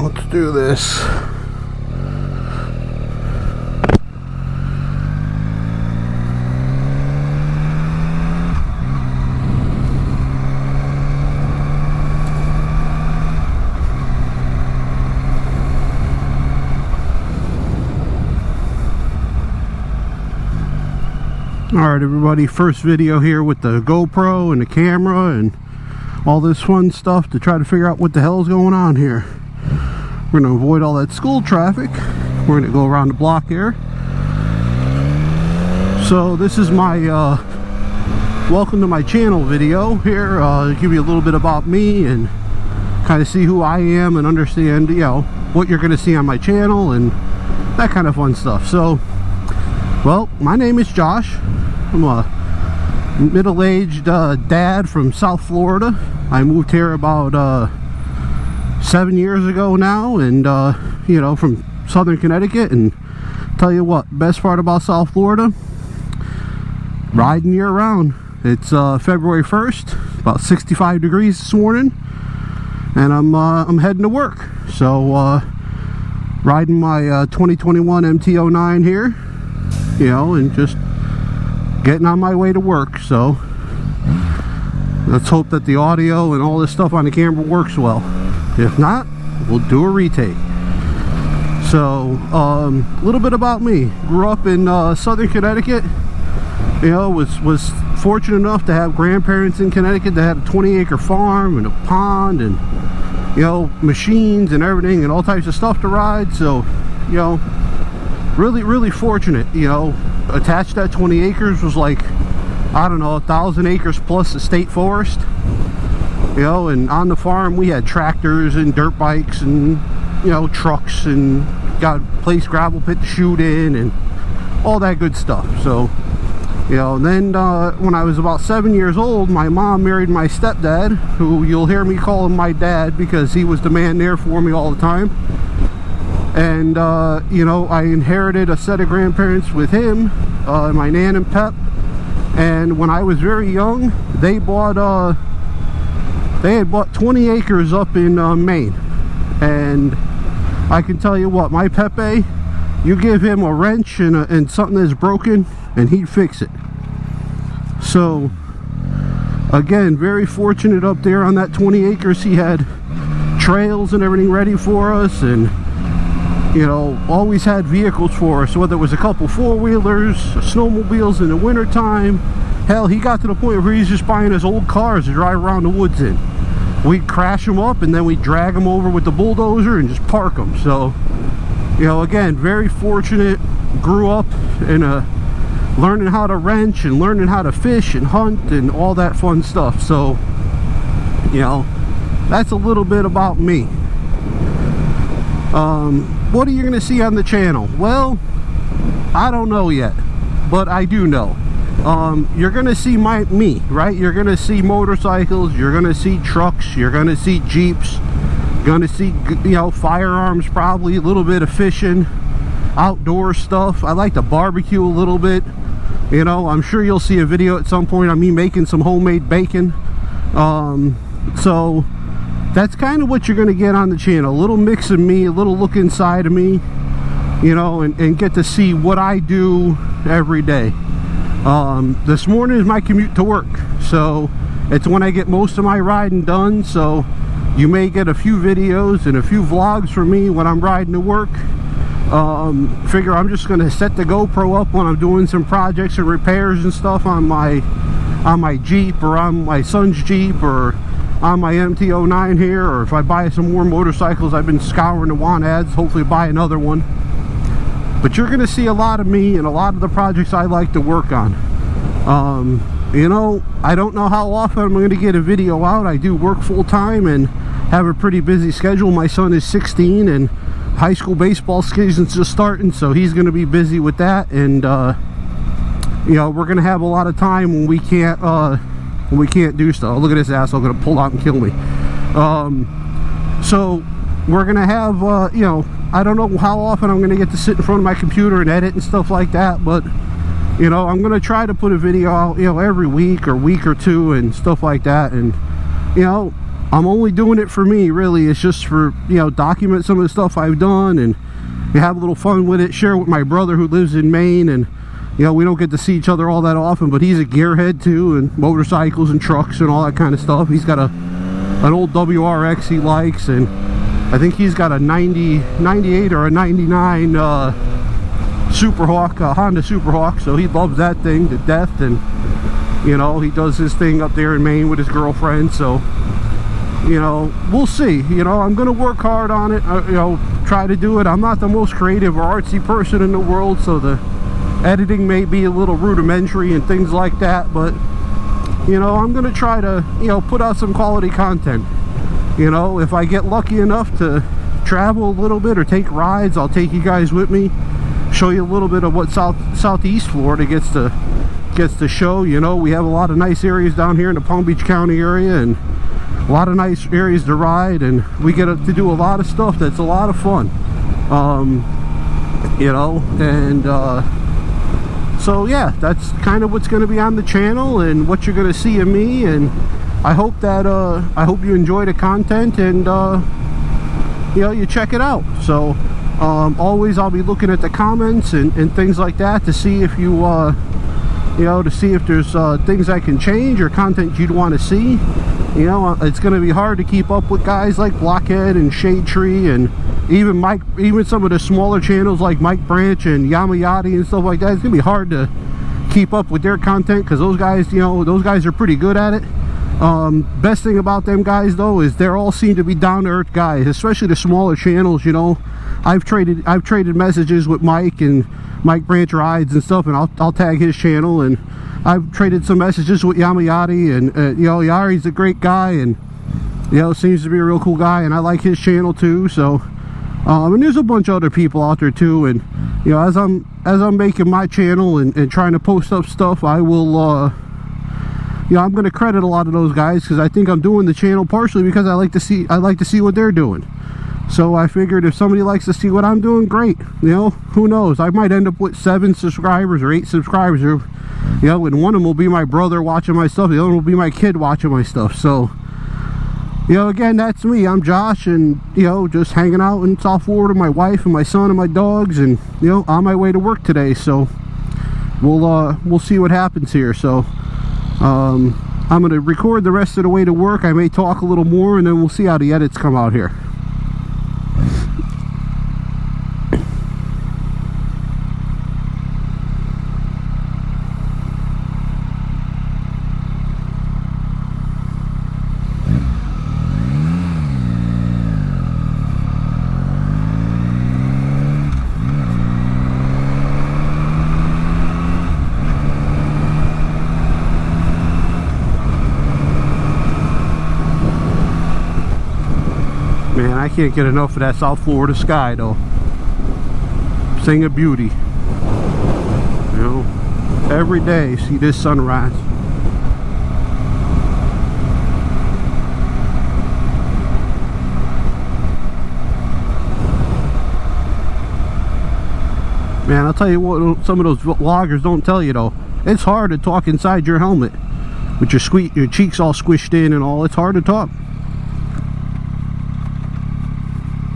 let's do this. Alright everybody, first video here with the GoPro and the camera and all this fun stuff to try to figure out what the hell is going on here. We're going to avoid all that school traffic. We're going to go around the block here. So this is my welcome to my channel video here. Give you a little bit about me and kind of see who I am and understand, you know, what you're going to see on my channel and that kind of fun stuff. So, well, my name is Josh. I'm a middle-aged dad from South Florida. I moved here about 7 years ago now, and you know, from Southern Connecticut. And tell you what, best part about South Florida, riding year-round. It's February 1st, about 65 degrees this morning, and I'm heading to work. So riding my 2021 MT-09 here, you know, and just getting on my way to work. So let's hope that the audio and all this stuff on the camera works well. If not, we'll do a retake. So a little bit about me. Grew up in Southern Connecticut. You know, was fortunate enough to have grandparents in Connecticut that had a 20-acre farm and a pond and, you know, machines and everything and all types of stuff to ride. So, you know, really fortunate. You know, attached to that 20 acres was like, I don't know, 1,000 acres plus a state forest. You know, and on the farm we had tractors and dirt bikes and, you know, trucks, and got a place gravel pit to shoot in and all that good stuff. So, you know, and then when I was about 7 years old, my mom married my stepdad, who you'll hear me call him my dad because he was the man there for me all the time. And you know, I inherited a set of grandparents with him, my Nan and Pep. And when I was very young, they had bought 20 acres up in Maine. And I can tell you what, my Pepe, you give him a wrench and something that's broken and he'd fix it. So again, very fortunate up there on that 20 acres. He had trails and everything ready for us, and, you know, always had vehicles for us, whether it was a couple four-wheelers, snowmobiles in the wintertime. Hell, he got to the point where he's just buying his old cars to drive around the woods in. We'd crash them up and then we'd drag them over with the bulldozer and just park them. So, you know, again, very fortunate. Grew up in learning how to wrench and learning how to fish and hunt and all that fun stuff. So, you know, that's a little bit about me. What are you going to see on the channel? Well, I don't know yet, but I do know. You're going to see me, right? You're going to see motorcycles, you're going to see trucks, you're going to see Jeeps, you're going to see, you know, firearms, probably a little bit of fishing, outdoor stuff. I like to barbecue a little bit. You know, I'm sure you'll see a video at some point on me making some homemade bacon. So that's kind of what you're going to get on the channel. A little mix of me, a little look inside of me, you know, and get to see what I do every day. This morning is my commute to work, so it's when I get most of my riding done. So you may get a few videos and a few vlogs from me when I'm riding to work. Figure I'm just going to set the GoPro up when I'm doing some projects and repairs and stuff on my Jeep, or on my son's Jeep, or on my MT-09 here, or if I buy some more motorcycles. I've been scouring the want ads, hopefully buy another one. But you're going to see a lot of me and a lot of the projects I like to work on. You know, I don't know how often I'm going to get a video out. I do work full-time and have a pretty busy schedule. My son is 16 and high school baseball season's just starting, so he's going to be busy with that. And you know, we're going to have a lot of time when we can't do stuff. Oh, look at this asshole going to pull out and kill me. So we're going to have, you know, I don't know how often I'm going to get to sit in front of my computer and edit and stuff like that, but, you know, I'm going to try to put a video out, you know, every week or two and stuff like that. And, you know, I'm only doing it for me, really. It's just for, you know, document some of the stuff I've done and you have a little fun with it. Share with my brother who lives in Maine, and you know, we don't get to see each other all that often, but he's a gearhead too, and motorcycles and trucks and all that kind of stuff. He's got an old WRX he likes, and I think he's got a 98 or a 99 Superhawk, Honda Superhawk, so he loves that thing to death. And you know, he does his thing up there in Maine with his girlfriend, so you know, we'll see. You know, I'm gonna work hard on it. You know, try to do it. I'm not the most creative or artsy person in the world, so the editing may be a little rudimentary and things like that, but you know, I'm gonna try to, you know, put out some quality content. You know, if I get lucky enough to travel a little bit or take rides, I'll take you guys with me, show you a little bit of what Southeast Florida gets to show. You know, we have a lot of nice areas down here in the Palm Beach County area, and a lot of nice areas to ride, and we get to do a lot of stuff that's a lot of fun. You know, and so yeah, that's kind of what's going to be on the channel and what you're going to see of me. And I hope that I hope you enjoy the content, and you know, you check it out. So always I'll be looking at the comments and things like that to see if you you know, to see if there's things I can change or content you'd want to see. You know, it's going to be hard to keep up with guys like Blockhead and Shade Tree, and even some of the smaller channels like Mike Branch and Yamayati and stuff like that. It's going to be hard to keep up with their content because those guys, you know, those guys are pretty good at it. Best thing about them guys though is they're all seem to be down-to-earth guys, especially the smaller channels. You know, I've traded messages with Mike, and Mike Branch rides and stuff, and I'll tag his channel, and I've traded some messages with Yamayati, and you know, Yari's a great guy, and you know, seems to be a real cool guy, and I like his channel too. So and there's a bunch of other people out there too, and you know, as I'm making my channel and trying to post up stuff, I will you know, I'm going to credit a lot of those guys, because I think I'm doing the channel partially because I like to see what they're doing. So I figured if somebody likes to see what I'm doing, great. You know, who knows, I might end up with 7 subscribers or 8 subscribers, or you know, and one of them will be my brother watching my stuff, the other one will be my kid watching my stuff. So you know, again, that's me. I'm Josh, and you know, just hanging out in South Florida with my wife and my son and my dogs, and you know, on my way to work today. So we'll see what happens here. So I'm going to record the rest of the way to work. I may talk a little more, and then we'll see how the edits come out here. Man, I can't get enough of that South Florida sky though. Thing of beauty. You know, every day see this sunrise. Man, I'll tell you what, some of those vloggers don't tell you though. It's hard to talk inside your helmet with your cheeks all squished in and all. It's hard to talk.